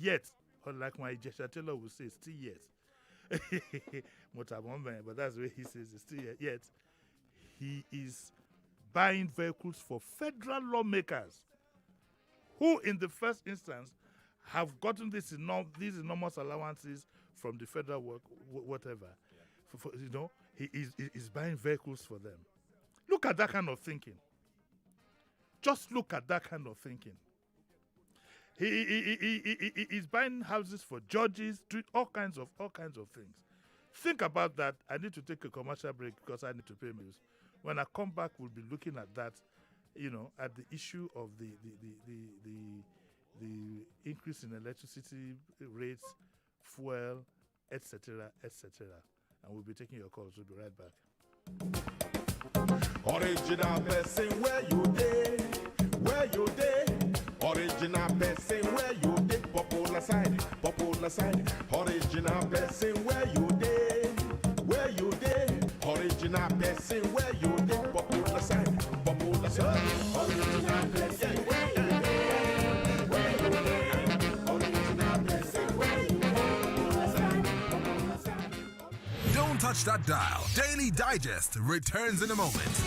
yet, or like my Jesha Taylor would say, still yet. Motabombe, but that's the way he says it, still yet. He is buying vehicles for federal lawmakers who, in the first instance, have gotten these enormous allowances from the federal work, whatever. He is buying vehicles for them. Look at that kind of thinking. Just look at that kind of thinking. He's buying houses for judges, doing all kinds of things. Think about that. I need to take a commercial break because I need to pay bills. When I come back, we'll be looking at that, at the issue of the increase in electricity rates, fuel, etc., etc. And we'll be taking your calls. We'll be right back. Original person, where you dey? Where you dey? Original person, where you dey? Popular side. Original person, where you dey? Where you dey? Original person, where you dey? Popular side. Original person, where you dey? Where you dey? Original person, where you dey? Don't touch that dial. Daily Digest returns in a moment.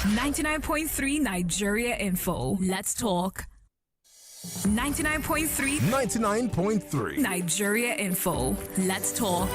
.3 Nigeria Info. Let's talk. 99.3 Nigeria Info. Let's talk.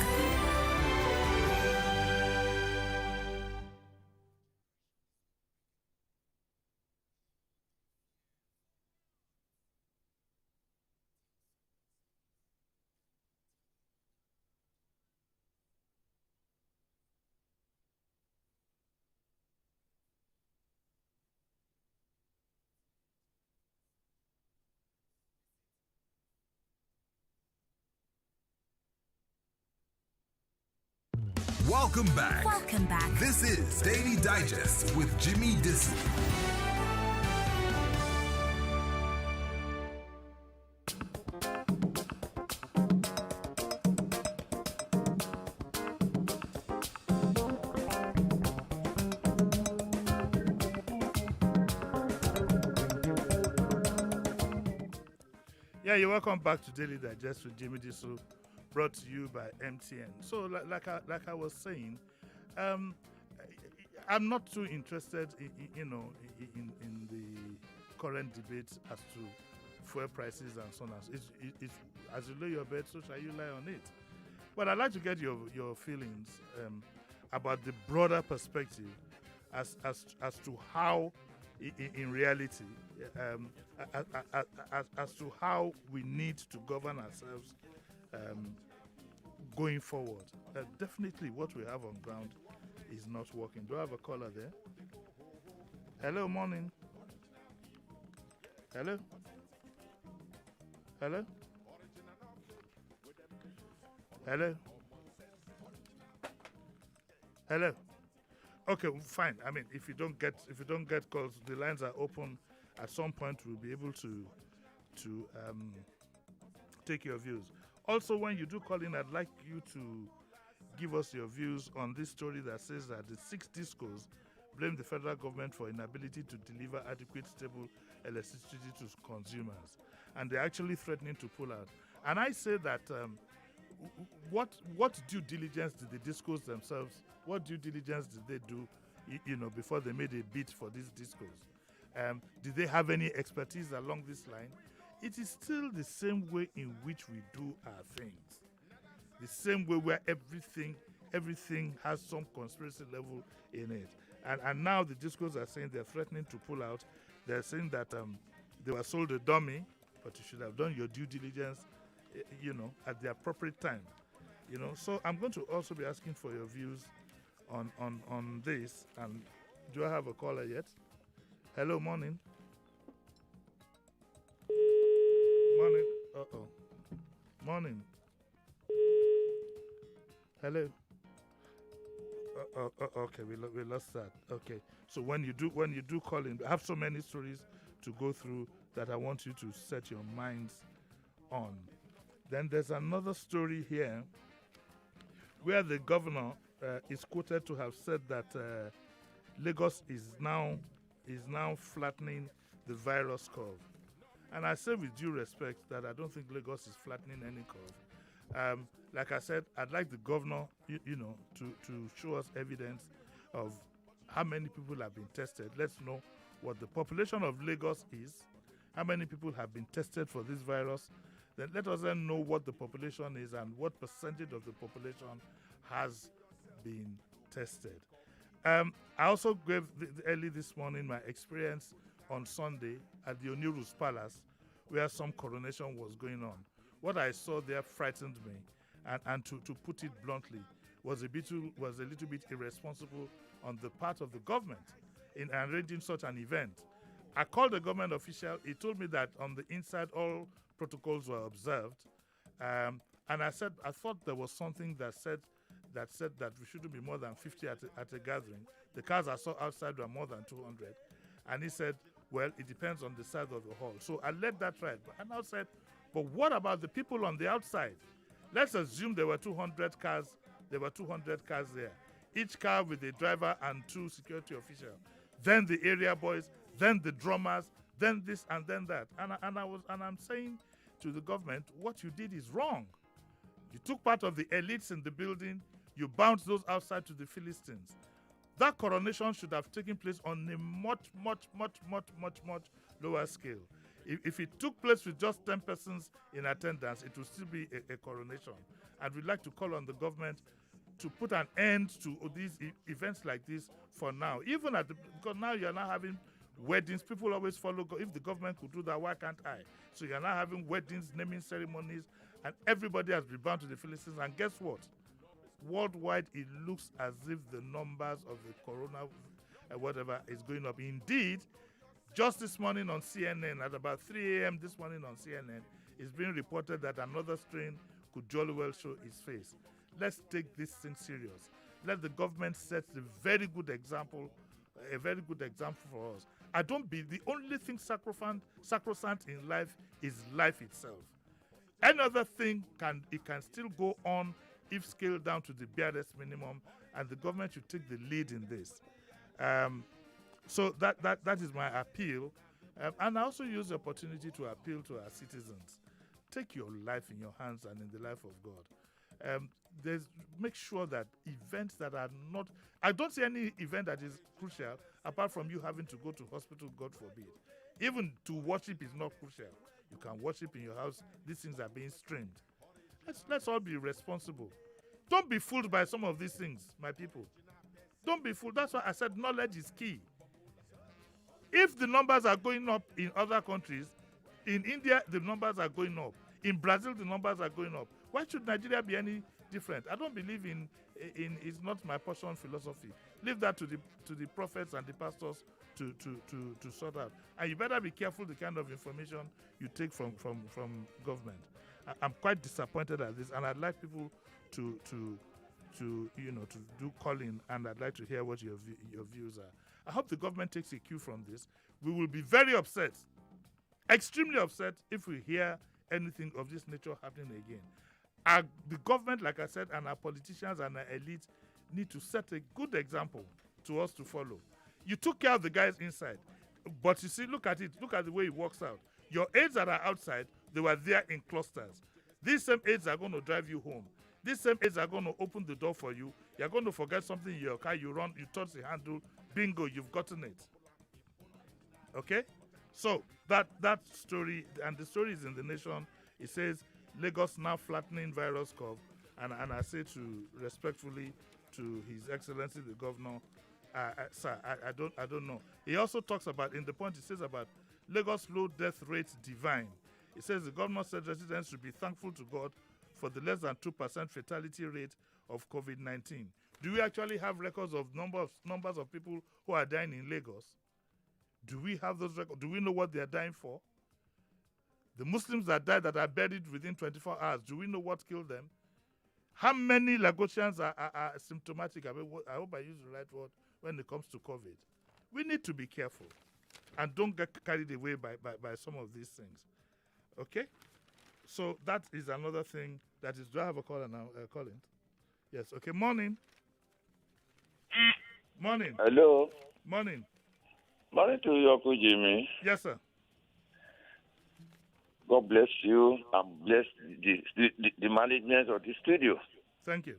Welcome back. Welcome back. This is Daily Digest with Jimi Disu. Yeah, you're welcome back to Daily Digest with Jimi Disu, brought to you by MTN. So, like I was saying, I'm not too interested, in the current debate as to fuel prices and so on. It's as you lay your bed, so shall you lie on it. But I'd like to get your feelings about the broader perspective as to how, in reality, as to how we need to govern ourselves going forward. Definitely what we have on ground is not working. Do I have a caller there? Hello, morning. Hello? Hello? Hello? Hello? Okay, fine. I mean, if you don't get calls, the lines are open. At some point, we'll be able to take your views. Also, when you do call in, I'd like you to give us your views on this story that says that the 6 discos blame the federal government for inability to deliver adequate, stable electricity to consumers, and they're actually threatening to pull out. And I say that what due diligence did the discos themselves? What due diligence did they do, before they made a bid for these discos? Did they have any expertise along this line? It is still the same way in which we do our things. The same way where everything has some conspiracy level in it. And now the discos are saying they're threatening to pull out. They're saying that they were sold a dummy, but you should have done your due diligence, at the appropriate time. So I'm going to also be asking for your views on this. And do I have a caller yet? Hello, morning. Morning. Uh-oh. Morning. Hello. Okay, we lost that. Okay, so when you do call in, I have so many stories to go through that I want you to set your minds on. Then there's another story here where the governor is quoted to have said that Lagos is now flattening the virus curve. And I say with due respect that I don't think Lagos is flattening any curve. Like I said, I'd like the governor, to show us evidence of how many people have been tested. Let's know what the population of Lagos is, how many people have been tested for this virus. Then let us then know what the population is and what percentage of the population has been tested. I also gave early this morning my experience on Sunday at the Oniru's Palace, where some coronation was going on. What I saw there frightened me, and to put it bluntly, was a little bit irresponsible on the part of the government in arranging such an event. I called the government official. He told me that on the inside all protocols were observed, and I thought there was something that said that we shouldn't be more than 50 at a gathering. The cars I saw outside were more than 200, and he said, well, it depends on the size of the hall. So I let that ride. And I said, but what about the people on the outside? Let's assume there were 200 cars. There were 200 cars there, each car with a driver and 2 security officials. Then the area boys, then the drummers, then this and then that. And I'm saying to the government, what you did is wrong. You took part of the elites in the building. You bounced those outside to the Philistines. That coronation should have taken place on a much lower scale. If it took place with just 10 persons in attendance, it would still be a coronation. And we'd like to call on the government to put an end to these events like this for now. Even because now you're now having weddings. People always follow. If the government could do that, why can't I? So you're now having weddings, naming ceremonies, and everybody has been bound to the Philistines. And guess what? Worldwide, it looks as if the numbers of the corona, whatever, is going up. Indeed, just this morning on CNN, at about 3 a.m. this morning on CNN, it's being reported that another strain could jolly well show its face. Let's take this thing serious. Let the government set a very good example for us. The only thing sacrosanct in life is life itself. Another thing can still go on if scaled down to the barest minimum, and the government should take the lead in this. So that is my appeal. And I also use the opportunity to appeal to our citizens. Take your life in your hands and in the life of God. Make sure that events that are not... I don't see any event that is crucial apart from you having to go to hospital, God forbid. Even to worship is not crucial. You can worship in your house. These things are being streamed. Let's all be responsible. Don't be fooled by some of these things, my people. Don't be fooled. That's why I said knowledge is key. If the numbers are going up in other countries, in India, the numbers are going up. In Brazil, the numbers are going up. Why should Nigeria be any different? I don't believe in it's not my portion philosophy. Leave that to the prophets and the pastors to sort out. And you better be careful the kind of information you take from government. I'm quite disappointed at this, and I'd like people to do calling, and I'd like to hear what your views are. I hope the government takes a cue from this. We will be very upset, extremely upset, if we hear anything of this nature happening again. The government, like I said, and our politicians and our elite need to set a good example to us to follow. You took care of the guys inside, but you see, look at it. Look at the way it works out. Your aides that are outside, they were there in clusters. These same aides are going to drive you home. These same aides are going to open the door for you. You're going to forget something in your car. You run, you touch the handle. Bingo, you've gotten it. Okay? So that story, and the story is in the Nation. It says Lagos now flattening virus curve, and I say respectfully to His Excellency the Governor, sir, I don't know. He also talks about, in the point it says about Lagos low death rate divine. It says the governor said residents should be thankful to God for the less than 2% fatality rate of COVID-19. Do we actually have records of numbers of people who are dying in Lagos? Do we have those records? Do we know what they are dying for? The Muslims that died that are buried within 24 hours, do we know what killed them? How many Lagosians are symptomatic? I hope I use the right word when it comes to COVID. We need to be careful and don't get carried away by some of these things. Okay? So that is another thing that is. Do I have a caller now, Colin? Yes. Okay. Morning. Morning. Hello. Morning. Morning to you, Uncle Jimmy. Yes, sir. God bless you and bless the management of the studio. Thank you.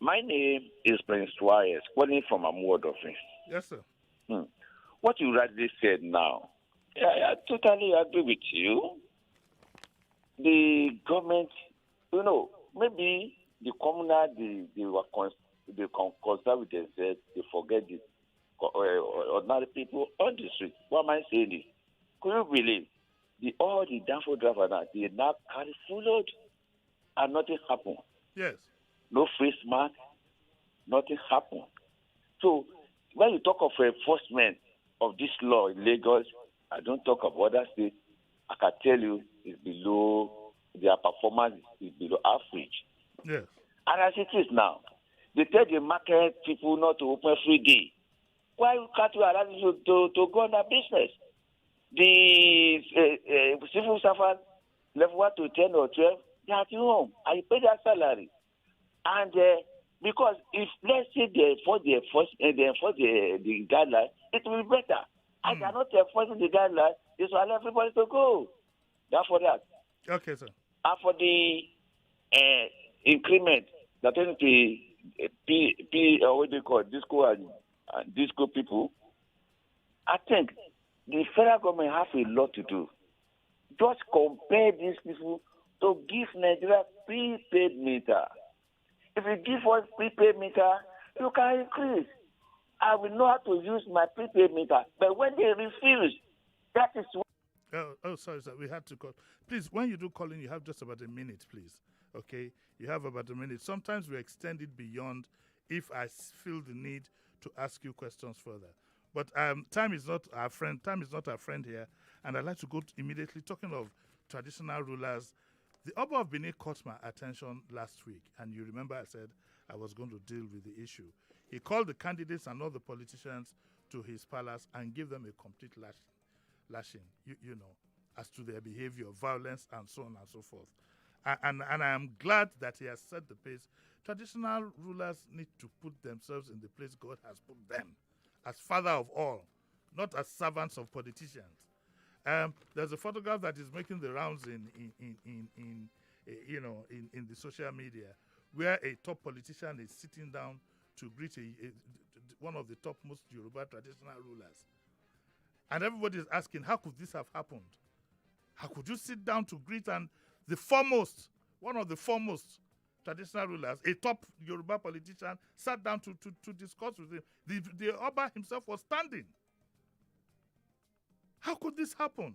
My name is Prince Twice, calling from Amward office. Yes, sir. What you rightly said now, I totally agree with you. The government, maybe the commoner, they were concerned with themselves, they forget the ordinary people on the street. What am I saying is, could you believe all the downfall drivers now, they now carry full load and nothing happened? Yes. No face mask, nothing happened. So when you talk of enforcement of this law in Lagos, I don't talk of other states. I can tell you it's below, their performance is below average. Yes. And as it is now, they tell the market people not to open free day. Why can't you allow them to go on their business? The civil servants, level 1 to 10 or 12, they are at home and you pay their salary. And because if, let's say, they enforce the guidelines, it will be better. I cannot enforce the guidelines, this will allow everybody to go. Therefore that. Okay, sir. And for the increment, that is what they call disco and disco people, I think the federal government has a lot to do. Just compare these people to give Nigeria prepaid meter. If you give us prepaid meter, you can increase. I will know how to use my prepaid meter. But when they refuse, that is what. Sorry, sir. We had to call. Please, when you do calling, you have just about a minute, please. Okay? You have about a minute. Sometimes we extend it beyond if I feel the need to ask you questions further. But time is not our friend. Time is not our friend here. And I'd like to go immediately talking of traditional rulers. The Oba of Benin caught my attention last week. And you remember I said I was going to deal with the issue. He called the candidates and all the politicians to his palace and gave them a complete lashing, you know, as to their behavior, violence, and so on and so forth. And I am glad that he has set the pace. Traditional rulers need to put themselves in the place God has put them, as father of all, not as servants of politicians. There's a photograph that is making the rounds in the social media, where a top politician is sitting down to greet one of the topmost Yoruba traditional rulers. And everybody is asking, how could this have happened? How could you sit down to greet and one of the foremost traditional rulers, a top Yoruba politician, sat down to discuss with him? The Oba himself was standing. How could this happen?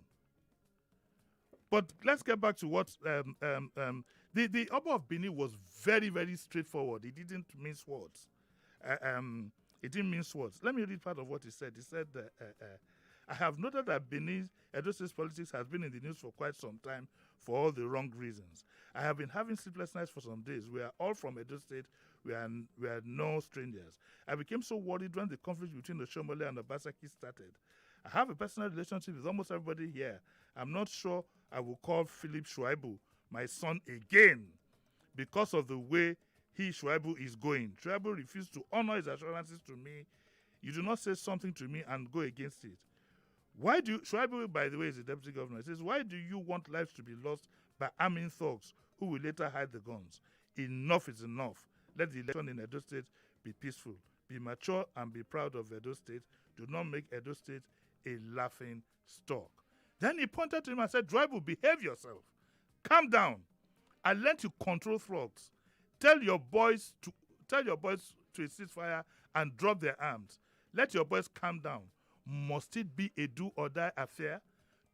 But let's get back to what the Oba of Benin was very, very straightforward. He didn't mince words. He didn't mince words. Let me read part of what he said. He said, I have noted that Benin, Edo State politics has been in the news for quite some time for all the wrong reasons. I have been having sleepless nights for some days. We are all from Edo State. We are no strangers. I became so worried when the conflict between the Shomole and the Obaseki started. I have a personal relationship with almost everybody here. I'm not sure I will call Philip Shuaibu my son again because of the way Shuaibu is going. Shuaibu refused to honor his assurances to me. You do not say something to me and go against it. Shuaibu, by the way, is the deputy governor. He says, why do you want lives to be lost by arming thugs who will later hide the guns? Enough is enough. Let the election in Edo State be peaceful. Be mature and be proud of Edo State. Do not make Edo State a laughing stock. Then he pointed to him and said, Shuaibu, behave yourself. Calm down. I learned to control thugs. Tell your boys to a ceasefire and drop their arms. Let your boys calm down. Must it be a do-or-die affair?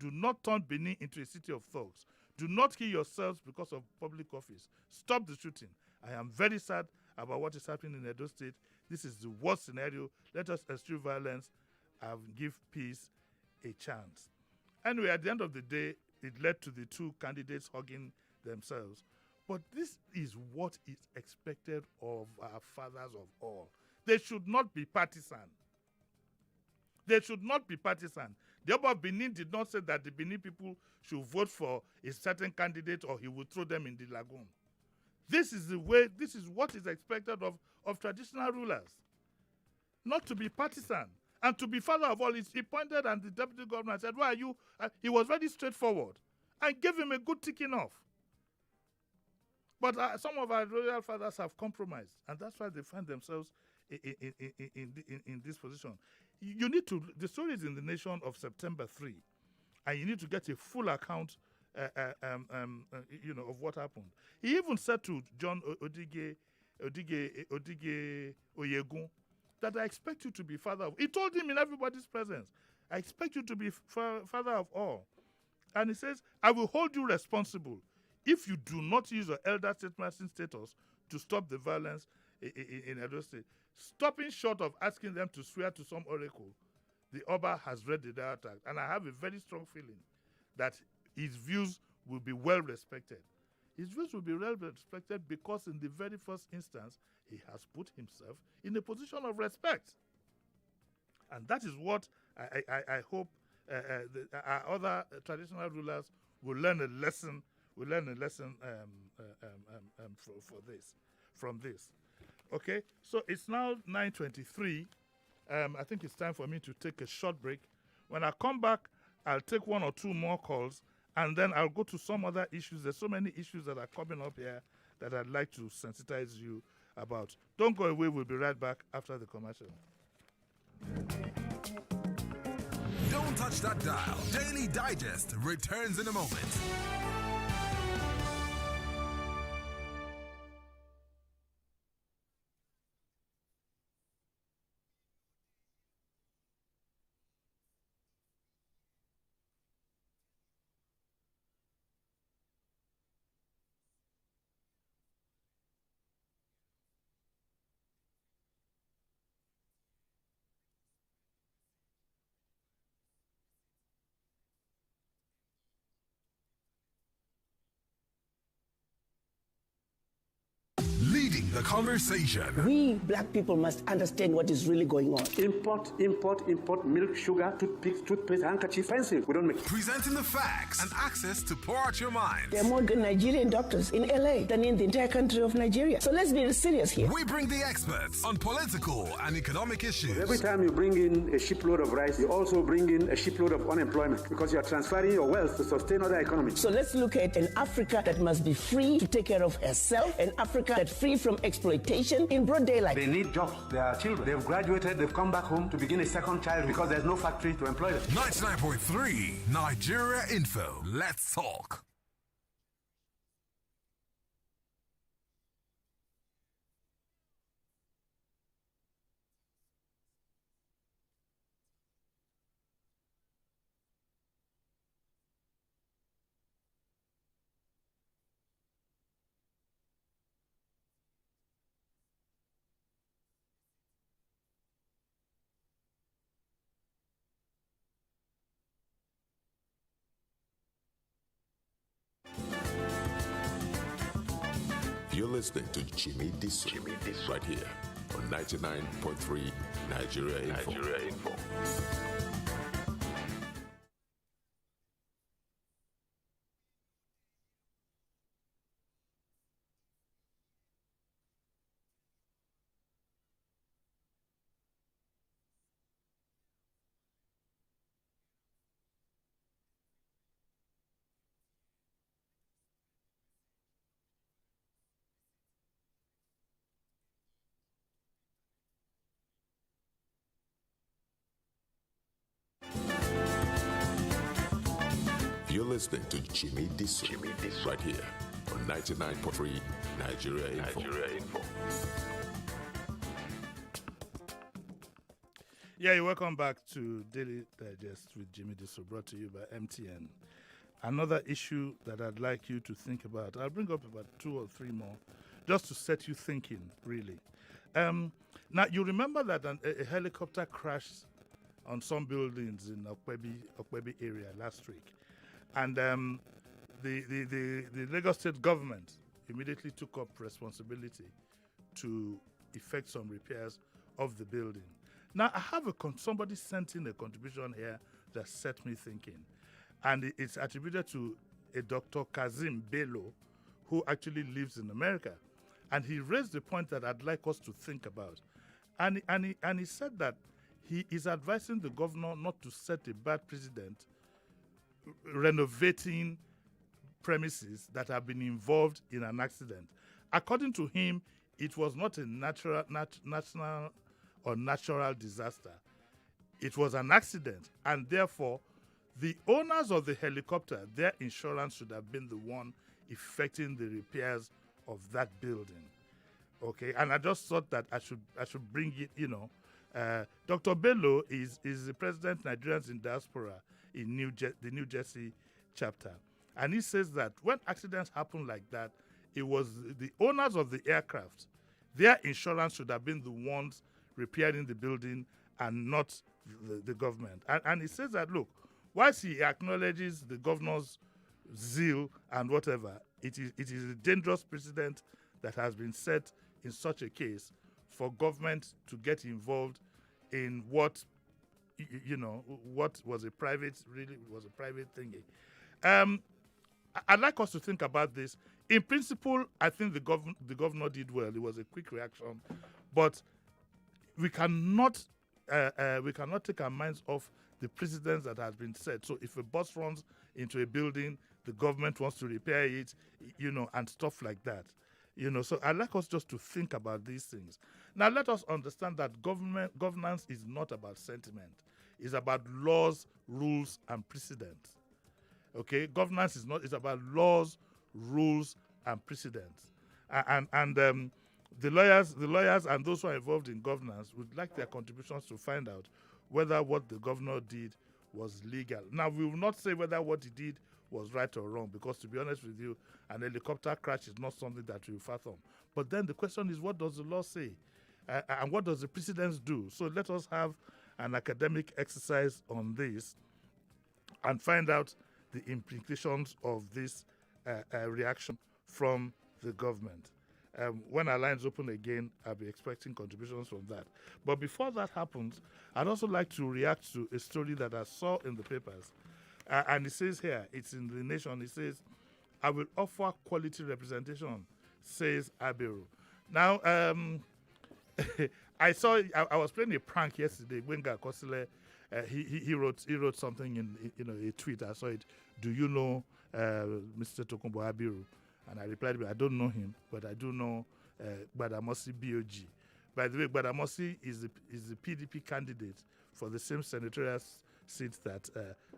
Do not turn Benin into a city of thugs. Do not kill yourselves because of public office. Stop the shooting. I am very sad about what is happening in Edo State. This is the worst scenario. Let us eschew violence and give peace a chance. Anyway, at the end of the day, it led to the two candidates hugging themselves. But this is what is expected of our fathers of all. They should not be partisan. They should not be partisan. The Oba of Benin did not say that the Benin people should vote for a certain candidate or he will throw them in the lagoon. This is the way, this is what is expected of traditional rulers. Not to be partisan. And to be father of all, he pointed and the deputy governor said, why are you? He was very straightforward and gave him a good ticking off. But some of our royal fathers have compromised, and that's why they find themselves in this position. You need to, the story is in the Nation of September 3, and you need to get a full account of what happened. He even said to John Odige Oyegun that I expect you to be father of. He told him in everybody's presence, I expect you to be father of all. And he says, I will hold you responsible if you do not use your elder statesman status to stop the violence in Edo State. Stopping short of asking them to swear to some oracle, the Oba has read the diatribe, and I have a very strong feeling that his views will be well respected. His views will be well respected because in the very first instance, he has put himself in a position of respect. And that is what I hope our other traditional rulers will learn a lesson. From this. Okay, so it's now 9:23. I think it's time for me to take a short break. When I come back, I'll take one or two more calls, and then I'll go to some other issues. There's so many issues that are coming up here that I'd like to sensitize you about. Don't go away. We'll be right back after the commercial. Don't touch that dial. Daily Digest returns in a moment. Leading the conversation. We black people must understand what is really going on. Import milk, sugar, toothpaste, handkerchief, pencil. We don't make. Presenting the facts and access to pour out your mind. There are more Nigerian doctors in LA than in the entire country of Nigeria. So let's be serious here. We bring the experts on political and economic issues. Every time you bring in a shipload of rice, you also bring in a shipload of unemployment because you are transferring your wealth to sustain other economies. So let's look at an Africa that must be free to take care of herself, an Africa that's free from exploitation in broad daylight. They need jobs. They are children. They've graduated. They've come back home to begin a second child because there's no factory to employ them. 99.3 Nigeria Info. Let's talk. You're listening to Jimi Disu, right here on 99.3 Nigeria Info. You're listening to Jimi Disu, right here on 99.3 Nigeria Info. Yeah, you're welcome back to Daily Digest with Jimi Disu, brought to you by MTN. Another issue that I'd like you to think about, I'll bring up about 2 or 3 more, just to set you thinking, really. Now, you remember that a helicopter crashed on some buildings in Okwebi area last week. And the Lagos State government immediately took up responsibility to effect some repairs of the building. Now, I have somebody sent in a contribution here that set me thinking. And it's attributed to a Dr. Kazim Bello, who actually lives in America. And he raised the point that I'd like us to think about. And he said that he is advising the governor not to set a bad precedent renovating premises that have been involved in an accident. According to him, it was not a national or natural disaster. It was an accident, and therefore, the owners of the helicopter, their insurance should have been the one effecting the repairs of that building. Okay, and I just thought that I should bring it. Dr. Bello is the president Nigerians in diaspora in the New Jersey chapter, and he says that when accidents happen like that, it was the owners of the aircraft. Their insurance should have been the ones repairing the building and not the government. And he says that, look, whilst he acknowledges the governor's zeal and whatever, it is a dangerous precedent that has been set in such a case for government to get involved in what was a private thingy. I'd like us to think about this. In principle, I think the governor did well. It was a quick reaction, but we cannot take our minds off the precedents that has been set. So if a bus runs into a building, the government wants to repair it, and stuff like that. So I'd like us just to think about these things. Now let us understand that governance is not about sentiment. It's about laws, rules, and precedents. Okay, governance it's about laws, rules, and precedents. And the lawyers and those who are involved in governance would like their contributions to find out whether what the governor did was legal. Now, we will not say whether what he did was right or wrong, because to be honest with you, an helicopter crash is not something that we fathom. But then the question is, what does the law say? And what does the precedents do? So let us have an academic exercise on this and find out the implications of this reaction from the government. When our lines open again, I'll be expecting contributions from that. But before that happens, I'd also like to react to a story that I saw in the papers. And it says here, it's in The Nation, it says, I will offer quality representation, says Abiru. Now, I was playing a prank yesterday. Wenga Kosile, he wrote something in a tweet. I saw it. Do you know Mr. Tokunbo Abiru? And I replied, I don't know him, but I do know Gbadamosi BOG. By the way, Gbadamosi is the PDP candidate for the same senatorial seat that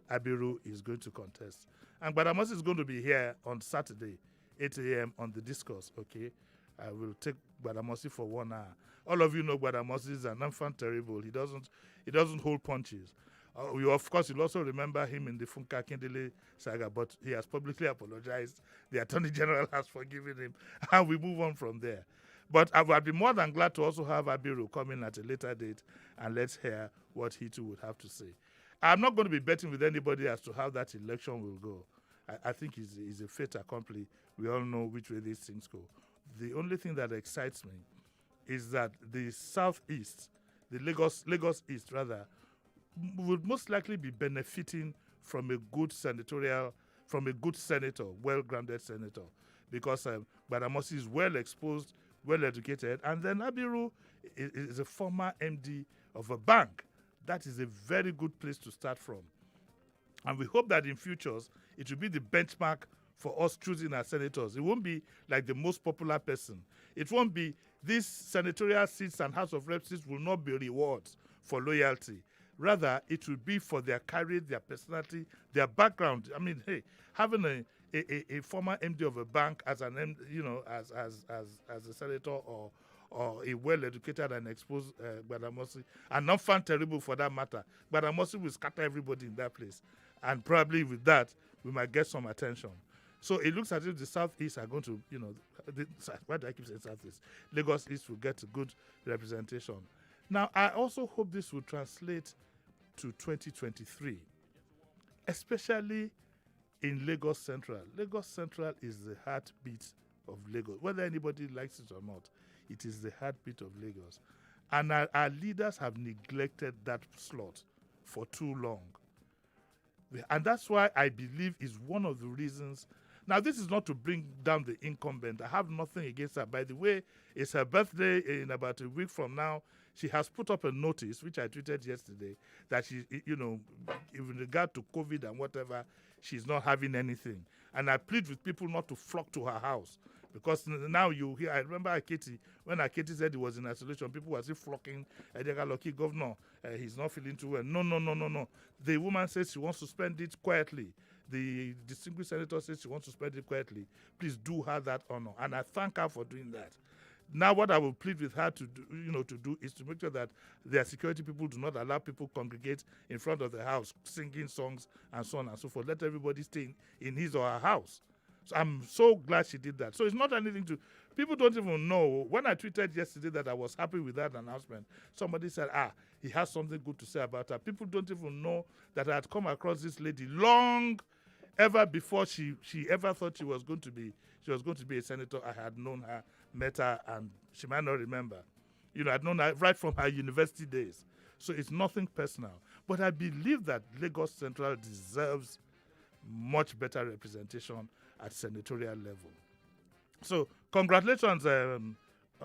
Abiru is going to contest. And Gbadamosi is going to be here on Saturday, 8 a.m. on the discourse, okay? I will take Gbadamosi for 1 hour. All of you know Gbadamosi is an enfant terrible. He doesn't hold punches. Of course, you'll also remember him in the Funka Kindele saga, but he has publicly apologized. The Attorney General has forgiven him, and we move on from there. But I'd be more than glad to also have Abiru come in at a later date, and let's hear what he too would have to say. I'm not going to be betting with anybody as to how that election will go. I think it's a fait accompli. We all know which way these things go. The only thing that excites me is that the Southeast, the Lagos East rather, would most likely be benefiting from a good senator, well-grounded senator, because Gbadamosi is well-exposed, well-educated, and then Abiru is a former MD of a bank. That is a very good place to start from. And we hope that in futures, it will be the benchmark for us choosing our senators. It won't be like the most popular person. It won't be these senatorial seats and House of Reps seats will not be rewards for loyalty. Rather, it will be for their career, their personality, their background. I mean, hey, having a former MD of a bank as an as a senator or a well-educated and exposed Gbadamosi, and not fun terrible for that matter, Gbadamosi will scatter everybody in that place, and probably with that we might get some attention. So it looks as if the Southeast are going to, why do I keep saying Southeast? Lagos East will get a good representation. Now, I also hope this will translate to 2023, especially in Lagos Central. Lagos Central is the heartbeat of Lagos. Whether anybody likes it or not, it is the heartbeat of Lagos. And our leaders have neglected that slot for too long. And that's why I believe is one of the reasons. Now, this is not to bring down the incumbent. I have nothing against her. By the way, it's her birthday in about a week from now. She has put up a notice, which I tweeted yesterday, that she, in regard to COVID and whatever, she's not having anything. And I plead with people not to flock to her house. Because now you hear, I remember Aketi, when Aketi said he was in isolation, people were still flocking, Lucky governor, he's not feeling too well. No. The woman says she wants to spend it quietly. The distinguished senator says she wants to spend it quietly. Please do her that honor. And I thank her for doing that. Now what I will plead with her to do is to make sure that their security people do not allow people congregate in front of the house, singing songs and so on and so forth. Let everybody stay in his or her house. So I'm so glad she did that. So it's not anything to... People don't even know. When I tweeted yesterday that I was happy with that announcement, somebody said, he has something good to say about her. People don't even know that I had come across this lady long ever before she ever thought she was going to be a senator. I had known her, met her, and she might not remember. I'd known her right from her university days. So it's nothing personal. But I believe that Lagos Central deserves much better representation at senatorial level. So congratulations,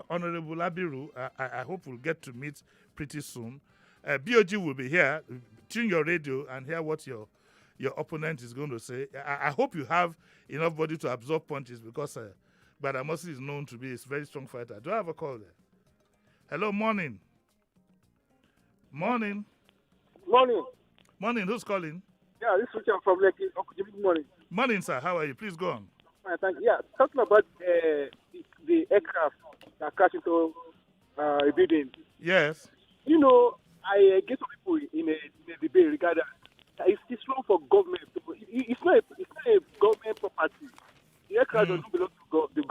Honorable Abiru. I hope we'll get to meet pretty soon. BOG will be here. Tune your radio and hear what your opponent is going to say. I hope you have enough body to absorb punches because Badamosi is known to be a very strong fighter. Do I have a call there? Hello, morning. Morning. Who's calling? Yeah, this is Richard from Lekki. Good morning. Morning, sir. How are you? Please go on. Thank you. Yeah, talking about the aircraft that crashed into a building. Yes. I get some people in a debate regarding that it's wrong for government. It's not a government property. The aircraft does not belong to the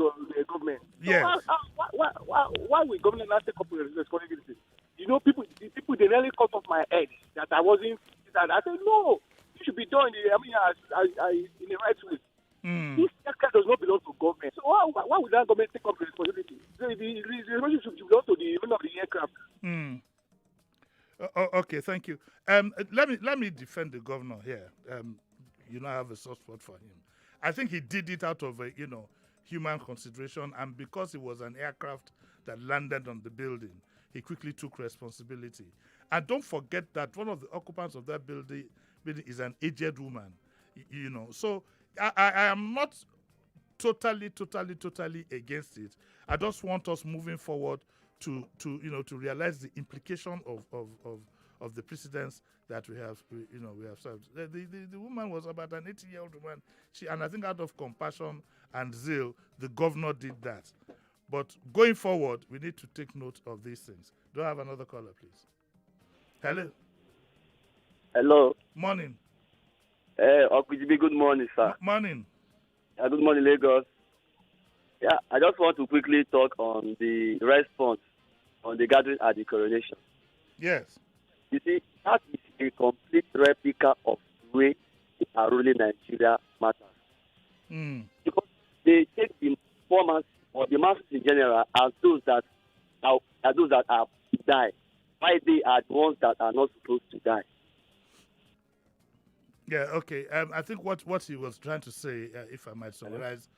government. Yes. So why will government not take up responsibility? The people they nearly cut off my head that I wasn't. That I said no. It should be done in the right way. This aircraft does not belong to government. So why would that government take up the responsibility? The responsibility should belong to the owner of the aircraft. Okay, thank you. Let me defend the governor here. I have a soft spot for him. I think he did it out of human consideration, and because it was an aircraft that landed on the building, he quickly took responsibility. And don't forget that one of the occupants of that building is an aged woman. So I am not totally against it. I just want us moving forward to realize the implication of the precedents that we have served. The woman was about an 80-year-old woman. And I think out of compassion and zeal, the governor did that. But going forward, we need to take note of these things. Do I have another caller, please? Hello. Morning. Okujibi, good morning, sir. Morning. Good morning, Lagos. Yeah, I just want to quickly talk on the response on the gathering at the coronation. Yes. You see, that is a complete replica of the way they are ruling Nigeria matters. Because they take the performance or the masses in general as those that are to die, while they are the ones that are not supposed to die. Yeah, okay. I think what he was trying to say, if I might summarize,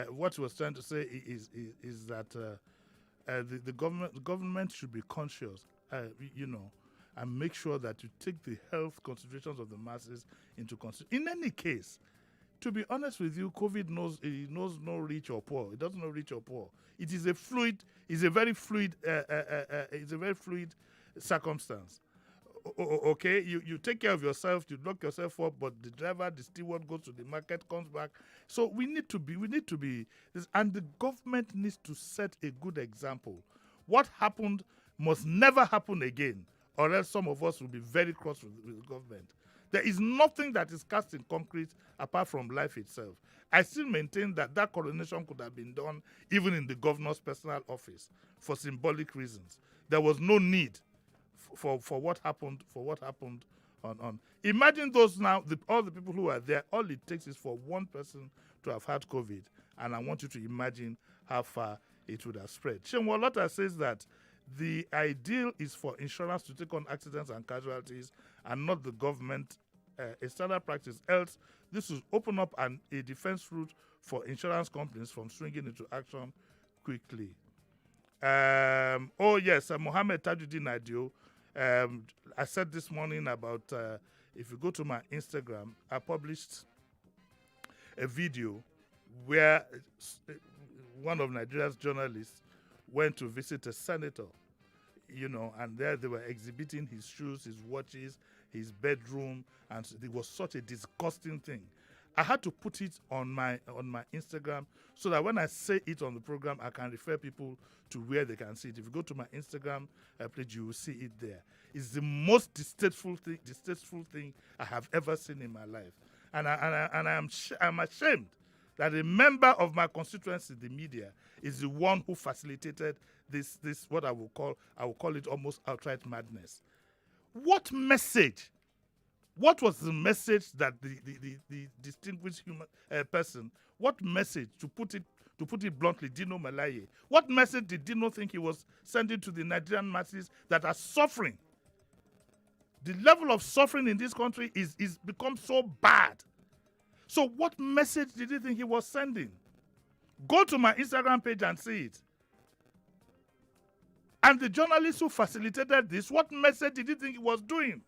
what he was trying to say is that the government should be conscious, and make sure that you take the health considerations of the masses into consideration. In any case, to be honest with you, COVID knows no rich or poor. It doesn't know rich or poor. It is a fluid. It's a very fluid. It's a very fluid circumstance. Okay, you take care of yourself, you lock yourself up, but the driver, the steward goes to the market, comes back. So we need to be, and the government needs to set a good example. What happened must never happen again, or else some of us will be very cross with the government. There is nothing that is cast in concrete apart from life itself. I still maintain that coronation could have been done even in the governor's personal office for symbolic reasons. There was no need for what happened on. Imagine those now, all the people who are there, all it takes is for one person to have had COVID, and I want you to imagine how far it would have spread. Shenwalota says that the ideal is for insurance to take on accidents and casualties and not the government, a standard practice. Else, this will open up a defense route for insurance companies from swinging into action quickly. Mohammed Tajuddin Adio. I said this morning about if you go to my Instagram, I published a video where one of Nigeria's journalists went to visit a senator, and there they were exhibiting his shoes, his watches, his bedroom, and it was such a disgusting thing. I had to put it on my Instagram so that when I say it on the program, I can refer people to where they can see it. If you go to my Instagram page, you will see it there. It's the most distasteful thing I have ever seen in my life, and I'm ashamed that a member of my constituency, the media, is the one who facilitated this what I will call it almost outright madness. What message? What was the message that the distinguished human person? What message, to put it bluntly, Dino Malaye? What message did Dino think he was sending to the Nigerian masses that are suffering? The level of suffering in this country is become so bad. So what message did he think he was sending? Go to my Instagram page and see it. And the journalist who facilitated this, what message did he think he was doing?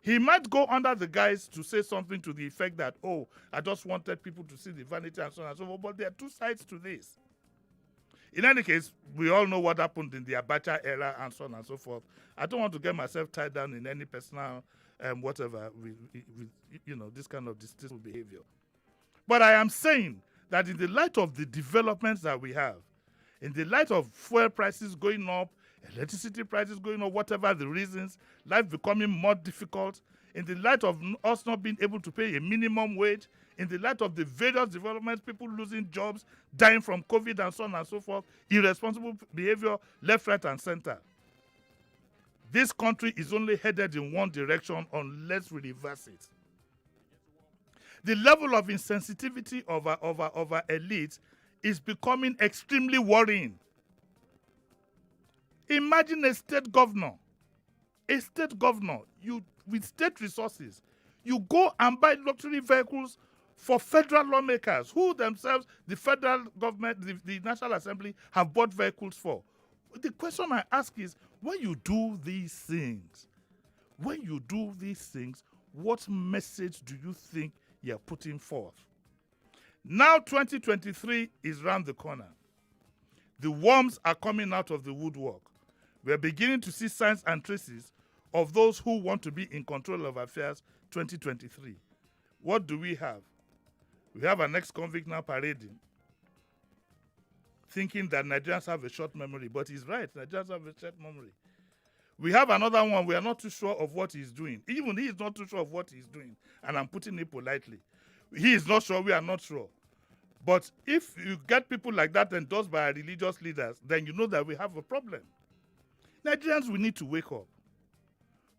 He might go under the guise to say something to the effect that, I just wanted people to see the vanity and so on and so forth, but there are two sides to this. In any case, we all know what happened in the Abacha era and so on and so forth. I don't want to get myself tied down in any personal whatever with this kind of distasteful behavior. But I am saying that in the light of the developments that we have, in the light of fuel prices going up, electricity prices going up, whatever the reasons, life becoming more difficult, in the light of us not being able to pay a minimum wage, in the light of the various developments, people losing jobs, dying from COVID and so on and so forth, irresponsible behavior left, right, and center. This country is only headed in one direction unless we reverse it. The level of insensitivity of our elite is becoming extremely worrying. Imagine a state governor, with state resources, you go and buy luxury vehicles for federal lawmakers who themselves, the federal government, the National Assembly, have bought vehicles for. The question I ask is, when you do these things, what message do you think you're putting forth? Now 2023 is round the corner. The worms are coming out of the woodwork. We're beginning to see signs and traces of those who want to be in control of affairs 2023. What do we have? We have an ex-convict now parading, thinking that Nigerians have a short memory, but he's right, Nigerians have a short memory. We have another one, we are not too sure of what he's doing. Even he is not too sure of what he's doing, and I'm putting it politely. He is not sure, we are not sure. But if you get people like that endorsed by our religious leaders, then you know that we have a problem. Nigerians, we need to wake up.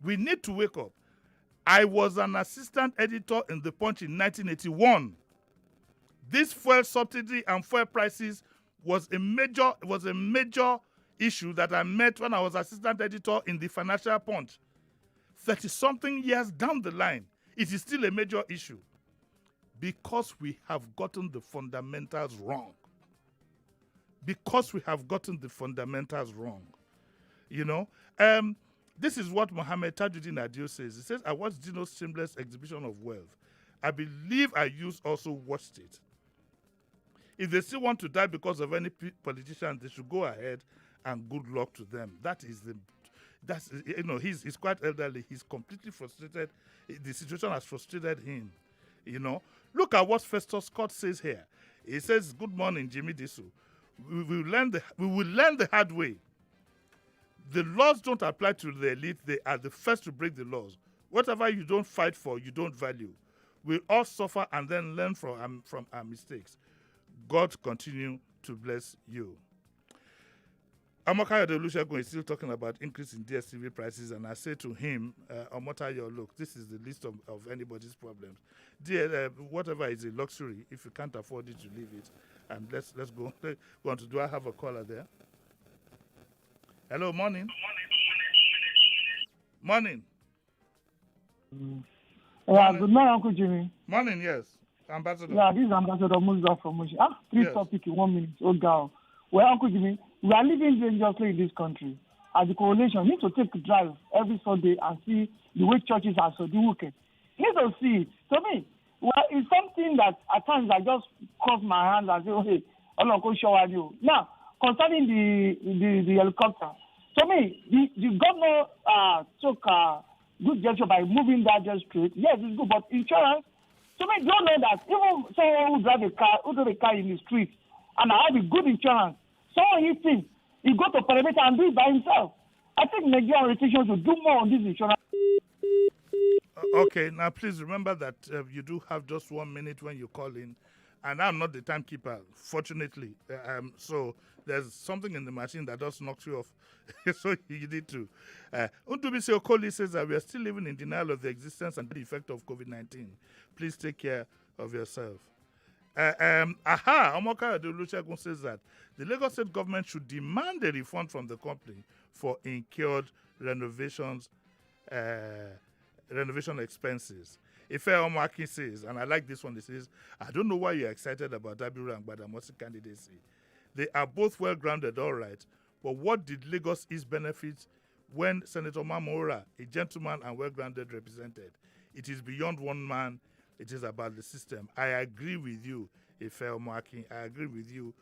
We need to wake up. I was an assistant editor in The Punch in 1981. This fuel subsidy and fuel prices was a major issue that I met when I was assistant editor in the Financial Punch. 30-something years down the line, it is still a major issue because we have gotten the fundamentals wrong. This is what Mohammed Tajuddin Adio says. He says, I watched Dino's shameless exhibition of wealth. I believe I also watched it. If they still want to die because of any politician, they should go ahead and good luck to them. He's quite elderly. He's completely frustrated. The situation has frustrated him. Look at what Festus Scott says here. He says, good morning, Jimi Disu. We will learn the hard way. The laws don't apply to the elite. They are the first to break the laws. Whatever you don't fight for, you don't value. We'll all suffer and then learn from our mistakes. God continue to bless you. Amakaya Olusegun is still talking about increase in DSTV prices, and I say to him, Omotayo, look, this is the list of anybody's problems. Whatever is a luxury, if you can't afford it, you leave it. And let's go on to, do I have a caller there? Hello, morning. Morning. Yeah, good morning, Uncle Jimmy. Morning, yes. Ambassador. Yeah, this is Ambassador Musa from Moshi. Three topics in 1 minute. Oh, God. Well, Uncle Jimmy, we are living dangerously in this country. As a coalition, we need to take a drive every Sunday and see the way churches are so wicked. We need to see it. To me, well, it's something that at times I just cross my hands and say, oh, hey, I'm not going to show you. Now, concerning the helicopter, to me, the governor took a good gesture by moving that just straight. Yes, it's good, but insurance, to me, don't know that even someone who drive a car in the street and I have a good insurance, someone hits him, he go to perimeter and do it by himself. I think Nigerian politicians should do more on this insurance. Okay, now please remember that you do have just 1 minute when you call in, and I'm not the timekeeper, fortunately. So there's something in the machine that does knock you off. So you need to. Undubisi Okoli says that we are still living in denial of the existence and the effect of COVID-19. Please take care of yourself. Omoka Olusegun says that the Lagos State government should demand a refund from the company for incurred renovation expenses. Ife Omaki says, and I like this one, he says, I don't know why you're excited about Dabiru and Gbadamosi candidacy. They are both well-grounded, all right, but what did Lagos East benefit when Senator Mamora, a gentleman and well-grounded, represented? It is beyond one man. It is about the system. I agree with you, Ife Omaki. I agree with you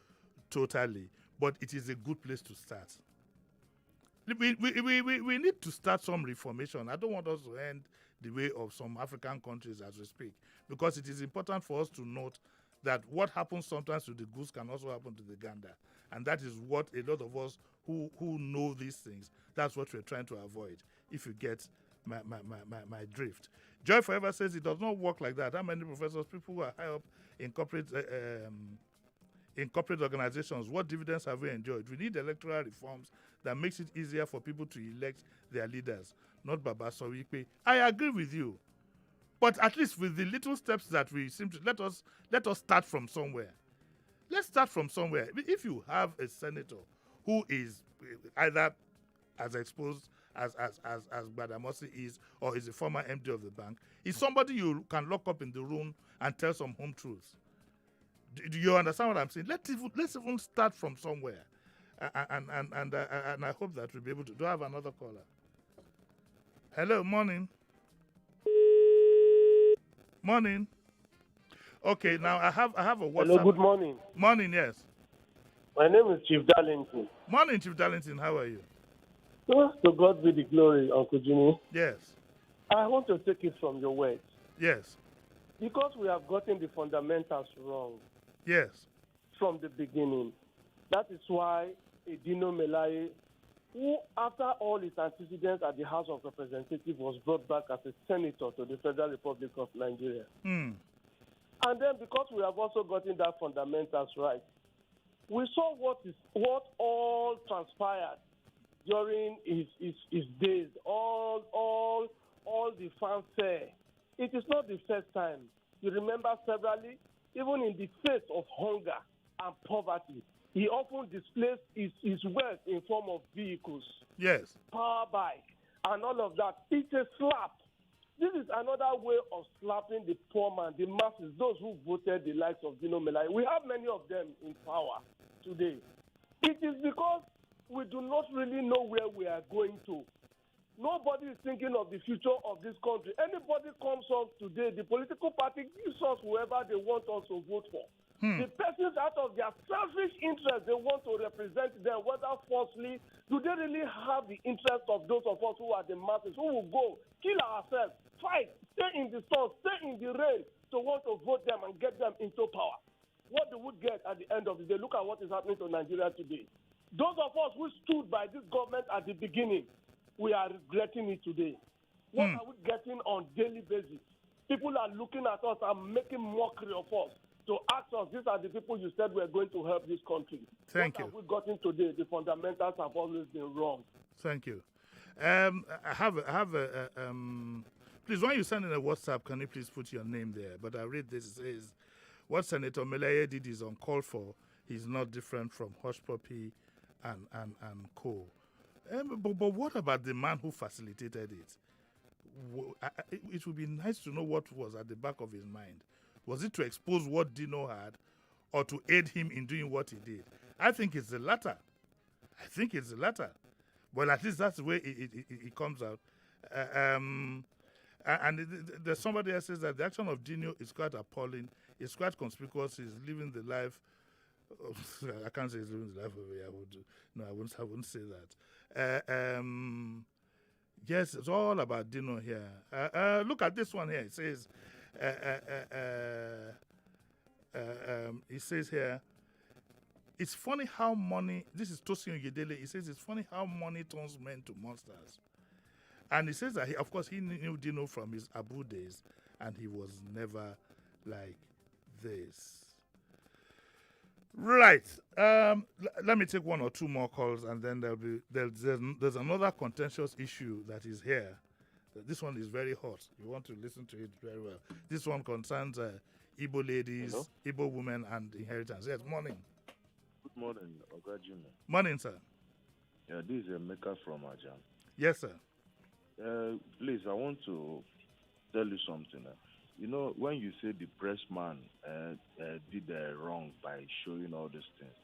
totally, but it is a good place to start. We need to start some reformation. I don't want us to end the way of some African countries as we speak, because it is important for us to note that what happens sometimes to the goose can also happen to the gander. And that is what a lot of us who know these things, that's what we're trying to avoid, if you get my drift. Joy Forever says it does not work like that. How many professors, people who are high up in corporate organizations, what dividends have we enjoyed? We need electoral reforms that makes it easier for people to elect their leaders, not Baba Sowipe. I agree with you. But at least with the little steps that we seem to, let us start from somewhere. Let's start from somewhere. If you have a senator who is either as exposed as Gbadamosi is, or is a former MD of the bank, is somebody you can lock up in the room and tell some home truths. Do you understand what I'm saying? Let's even start from somewhere. And I hope that we'll be able to. Do I have another caller? Hello, morning. Morning. Okay, now I have a WhatsApp. Hello, good morning. Morning, yes. My name is Chief Darlington. Morning, Chief Darlington. How are you? To God be the glory, Uncle Jimmy. Yes. I want to take it from your words. Yes. Because we have gotten the fundamentals wrong. Yes. From the beginning. That is why Edino Melaye, who after all his antecedents at the House of Representatives was brought back as a senator to the Federal Republic of Nigeria. And then because we have also gotten that fundamentals right, we saw what all transpired during his days, all the fanfare. It is not the first time. You remember severally, even in the face of hunger and poverty, he often displays his wealth in form of vehicles. Yes. Power bike and all of that. It's a slap. This is another way of slapping the poor man, the masses, those who voted the likes of Dino Melaye. We have many of them in power today. It is because we do not really know where we are going to. Nobody is thinking of the future of this country. Anybody comes up today, the political party gives us whoever they want us to vote for. The persons out of their selfish interest, they want to represent them, whether falsely, do they really have the interest of those of us who are the masses, who will go, kill ourselves, fight, stay in the sun, stay in the rain, to want to vote them and get them into power? What they would get at the end of the day, look at what is happening to Nigeria today. Those of us who stood by this government at the beginning, we are regretting it today. What are we getting on daily basis? People are looking at us and making mockery of us. to ask us, these are the people you said were going to help this country. Thank you. What have we gotten today? The fundamentals have always been wrong. Thank you. I have a please, when you send in a WhatsApp, can you please put your name there? But I read this. It says, what Senator Meleye did is uncalled for. He's not different from Hush Puppy and co. But what about the man who facilitated it? It would be nice to know what was at the back of his mind. Was it to expose what Dino had or to aid him in doing what he did? I think it's the latter. Well, at least that's the way it comes out. There's somebody else says that the action of Dino is quite appalling. It's quite conspicuous. He's living the life. I can't say he's living the life of a Yahoo. No, I wouldn't say that. Yes, it's all about Dino here. Look at this one here. It says, it says here, it's funny how money, this is Tosin Oyedele, he says it's funny how money turns men to monsters. And he says that, of course, he knew Dino from his Abu days, and he was never like this. Right. Let me take one or two more calls, and then there's another contentious issue that is here. This one is very hot. You want to listen to it very well. This one concerns Igbo ladies, Hello? Igbo women, and inheritance. Yes, morning. Good morning, Oga Jimmy. Morning, sir. Yeah, this is Emeka from Ajam. Yes, sir. Please, I want to tell you something. You know, when you say the press man did wrong by showing all these things,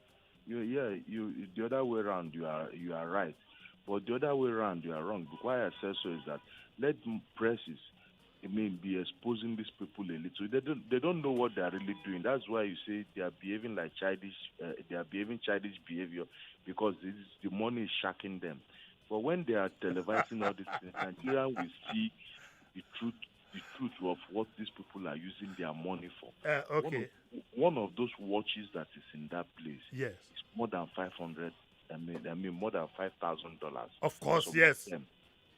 the other way around, you are right. But the other way around, you are wrong. Why I say so is that let presses, be exposing these people a little. They don't know what they are really doing. That's why you say they are behaving like childish. They are behaving childish behavior because the money is shocking them. But when they are televising all these things, Nigeria will see the truth of what these people are using their money for. Okay. One of those watches that is in that place, yes, is more than $500. More than $5,000. Of course, yes.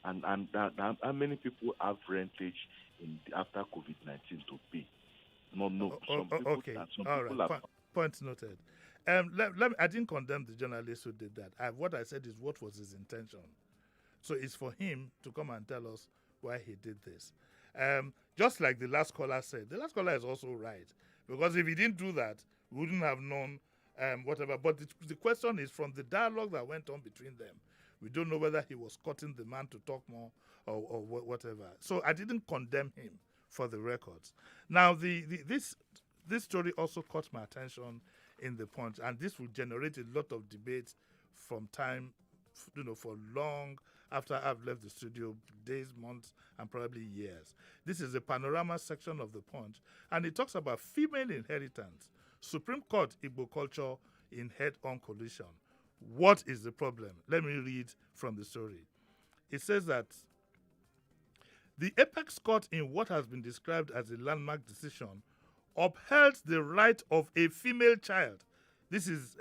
And how many people have rentage after COVID-19 to pay? No. Some people, okay. All right. Point noted. I didn't condemn the journalist who did that. What I said is what was his intention. So it's for him to come and tell us why he did this. Just like the last caller said, the last caller is also right. Because if he didn't do that, we wouldn't have known whatever. But the question is from the dialogue that went on between them. We don't know whether he was cutting the man to talk more or whatever. So I didn't condemn him for the records. Now, this story also caught my attention in the Punch, and this will generate a lot of debate from time, for long after I've left the studio, days, months, and probably years. This is the panorama section of the Punch, and it talks about female inheritance. Supreme Court Igbo culture in head-on collision. What is the problem? Let me read from the story. It says that the apex court in what has been described as a landmark decision upheld the right of a female child. This is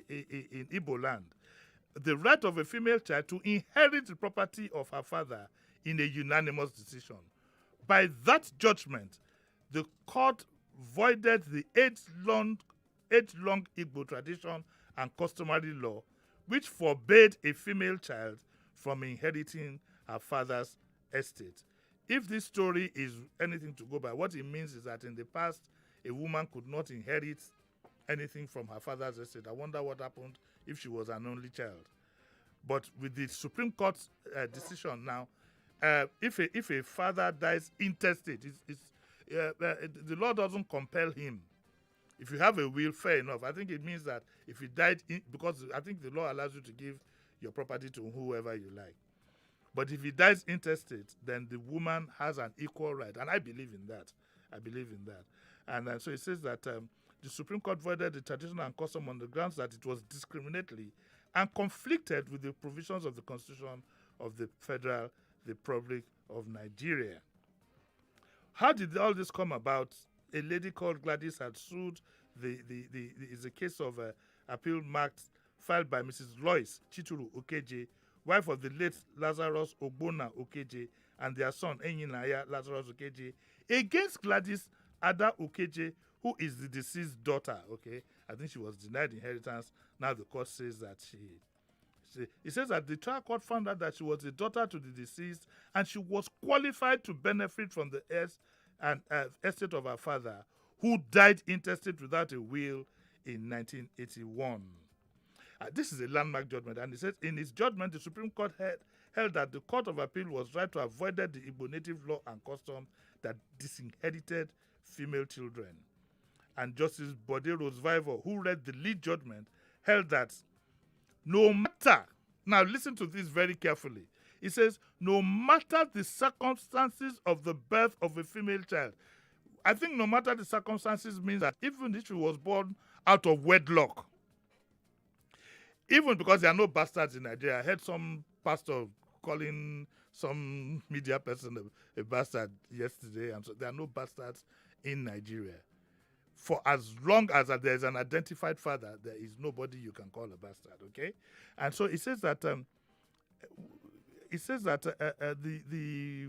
in Igbo land. The right of a female child to inherit the property of her father in a unanimous decision. By that judgment, the court voided the age-long Igbo tradition and customary law, which forbade a female child from inheriting her father's estate. If this story is anything to go by, what it means is that in the past, a woman could not inherit anything from her father's estate. I wonder what happened if she was an only child. But with the Supreme Court's decision now, if a father dies intestate, the law doesn't compel him. If you have a will, fair enough. I think it means that if he died, because I think the law allows you to give your property to whoever you like. But if he dies intestate, then the woman has an equal right. And I believe in that. And so it says that the Supreme Court voided the tradition and custom on the grounds that it was discriminatory and conflicted with the provisions of the Constitution of the Federal Republic of Nigeria. How did all this come about? A lady called Gladys had sued. It's a case of appeal marked filed by Mrs. Lois Chituru Okeje, wife of the late Lazarus Ogbonna Okeje, and their son Enyinaya Lazarus Okeje, against Gladys Ada Okeje, who is the deceased daughter, okay? I think she was denied inheritance. Now the court says that it says that the trial court found out that she was the daughter to the deceased and she was qualified to benefit from the estate of her father, who died intestate without a will in 1981. This is a landmark judgment, and it says in its judgment, the Supreme Court held that the Court of Appeal was right to avoid the Igbo native law and custom that disinherited female children. And Justice Bode Rosevival, who read the lead judgment, held that no matter, now listen to this very carefully, it says, no matter the circumstances of the birth of a female child, I think no matter the circumstances means that even if she was born out of wedlock, even because there are no bastards in Nigeria. I heard some pastor calling some media person a bastard yesterday, and so there are no bastards in Nigeria. For as long as there is an identified father, there is nobody you can call a bastard, okay? And so it says that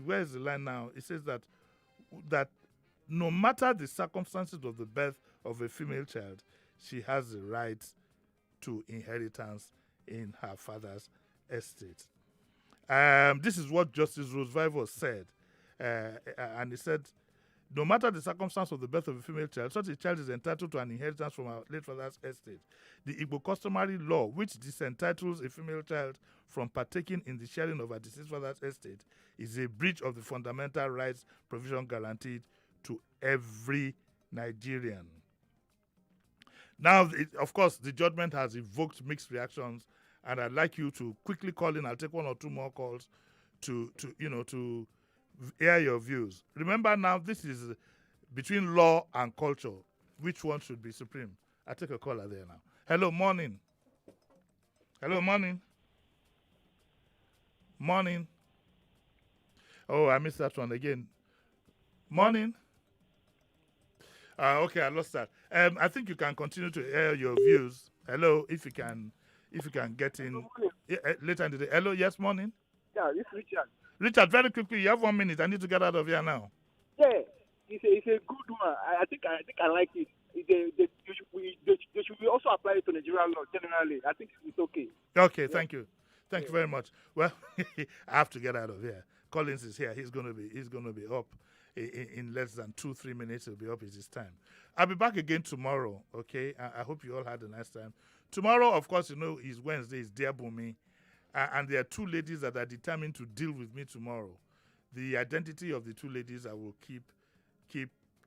where's the line now? It says that no matter the circumstances of the birth of a female child, she has the right to inheritance in her father's estate. This is what Justice Rosevival said. And he said, no matter the circumstance of the birth of a female child, such a child is entitled to an inheritance from her late father's estate. The Igbo customary law, which disentitles a female child from partaking in the sharing of her deceased father's estate, is a breach of the fundamental rights provision guaranteed to every Nigerian. Now, of course, the judgment has evoked mixed reactions, and I'd like you to quickly call in. I'll take one or two more calls to air your views. Remember now, this is between law and culture. Which one should be supreme? I'll take a caller there now. Hello, morning. Hello, morning. Morning. Oh, I missed that one again. Morning. Okay, I lost that. I think you can continue to air your views. Hello, if you can get in later in the day. Hello, yes, morning. Yeah, it's Richard. Richard, very quickly, you have 1 minute. I need to get out of here now. Yeah, it's a good one. I think I like it. They should also apply it to Nigerian law generally. I think it's okay. Okay, thank you. Thank you very much. Well, I have to get out of here. Collins is here. He's gonna be up in less than 2-3 minutes. He'll be up. It's his time. I'll be back again tomorrow. Okay. I hope you all had a nice time. Tomorrow, of course, is Wednesday. It's Dear Bumi. And there are two ladies that are determined to deal with me tomorrow. The identity of the two ladies I will keep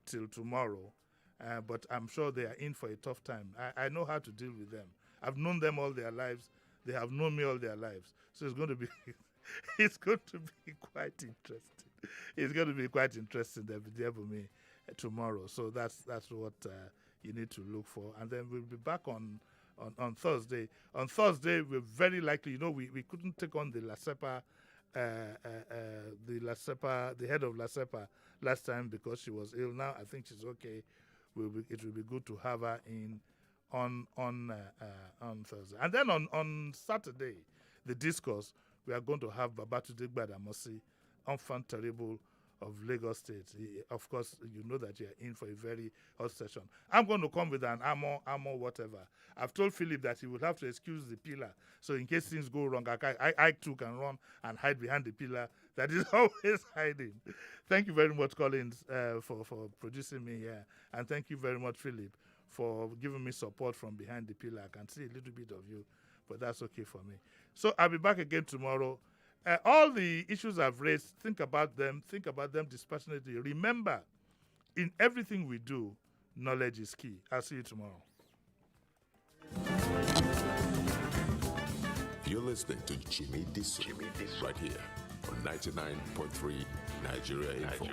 till tomorrow. But I'm sure they are in for a tough time. I know how to deal with them. I've known them all their lives. They have known me all their lives. So it's going to be quite interesting. It's going to be quite interesting. They'll be there with me tomorrow. So that's what you need to look for. And then we'll be back on Thursday. On Thursday, we're very likely, we couldn't take on the LASEPA, the head of LASEPA last time because she was ill. Now I think she's okay. It will be good to have her in on Thursday. And then on Saturday, the discourse, we are going to have Babatunde Gbadamosi, enfant terrible of Lagos State. Of course, you know that you're in for a very hot session. I'm going to come with an armor, whatever. I've told Philip that he will have to excuse the pillar. So in case things go wrong, I too can run and hide behind the pillar that is always hiding. Thank you very much, Collins, for producing me here. And thank you very much, Philip, for giving me support from behind the pillar. I can see a little bit of you, but that's okay for me. So I'll be back again tomorrow. All the issues I've raised, think about them dispassionately. Remember, in everything we do, knowledge is key. I'll see you tomorrow. You're listening to Jimi Disu right here on 99.3 Nigeria Info.